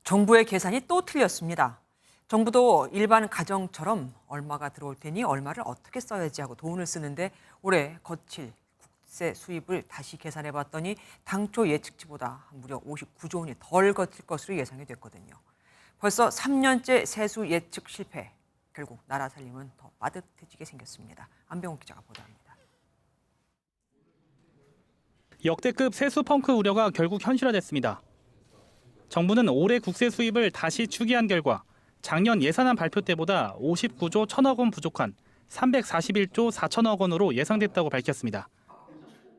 정부의 계산이 또 틀렸습니다. 정부도 일반 가정처럼 얼마가 들어올 테니 얼마를 어떻게 써야지 하고 돈을 쓰는데 올해 거칠 국세 수입을 다시 계산해 봤더니 당초 예측치보다 무려 59조 원이 덜 거칠 것으로 예상이 됐거든요. 벌써 3년째 세수 예측 실패. 결국 나라 살림은 더 빠듯해지게 생겼습니다. 안병욱 기자가 보도합니다. 역대급 세수 펑크 우려가 결국 현실화됐습니다. 정부는 올해 국세 수입을 다시 추계한 결과 작년 예산안 발표 때보다 59조 1천억 원 부족한 341조 4천억 원으로 예상됐다고 밝혔습니다.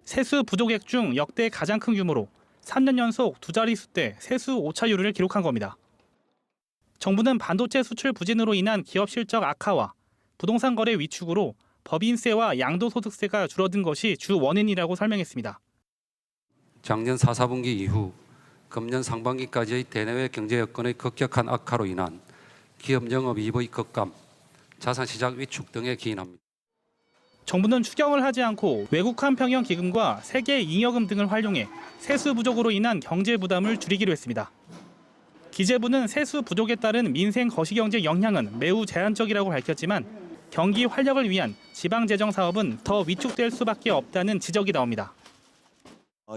세수 부족액 중 역대 가장 큰 규모로 3년 연속 두 자릿수대 세수 오차율을 기록한 겁니다. 정부는 반도체 수출 부진으로 인한 기업 실적 악화와 부동산 거래 위축으로 법인세와 양도소득세가 줄어든 것이 주 원인이라고 설명했습니다. 작년 4, 4분기 이후 금년 상반기까지의 대내외 경제 여건의 급격한 악화로 인한 기업 영업이익의 급감, 자산시장 위축 등에 기인합니다. 정부는 추경을 하지 않고 외국환 평형 기금과 세계 잉여금 등을 활용해 세수 부족으로 인한 경제 부담을 줄이기로 했습니다. 기재부는 세수 부족에 따른 민생 거시경제 영향은 매우 제한적이라고 밝혔지만 경기 활력을 위한 지방재정 사업은 더 위축될 수밖에 없다는 지적이 나옵니다.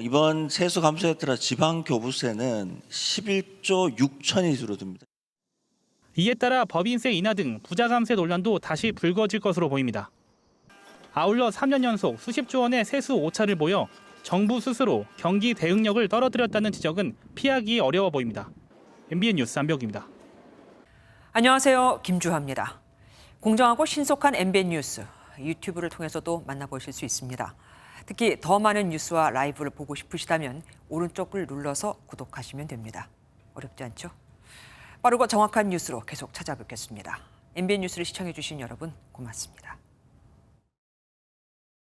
이번 세수 감소에 따라 지방교부세는 11조 6천이 줄어듭니다. 이에 따라 법인세 인하 등 부자 감세 논란도 다시 불거질 것으로 보입니다. 아울러 3년 연속 수십조 원의 세수 오차를 보여 정부 스스로 경기 대응력을 떨어뜨렸다는 지적은 피하기 어려워 보입니다. MBN 뉴스 안병욱입니다. 안녕하세요. 김주하입니다. 공정하고 신속한 MBN 뉴스, 유튜브를 통해서도 만나보실 수 있습니다. 특히 더 많은 뉴스와 라이브를 보고 싶으시다면 오른쪽을 눌러서 구독하시면 됩니다. 어렵지 않죠? 빠르고 정확한 뉴스로 계속 찾아뵙겠습니다. MBN 뉴스를 시청해 주신 여러분 고맙습니다.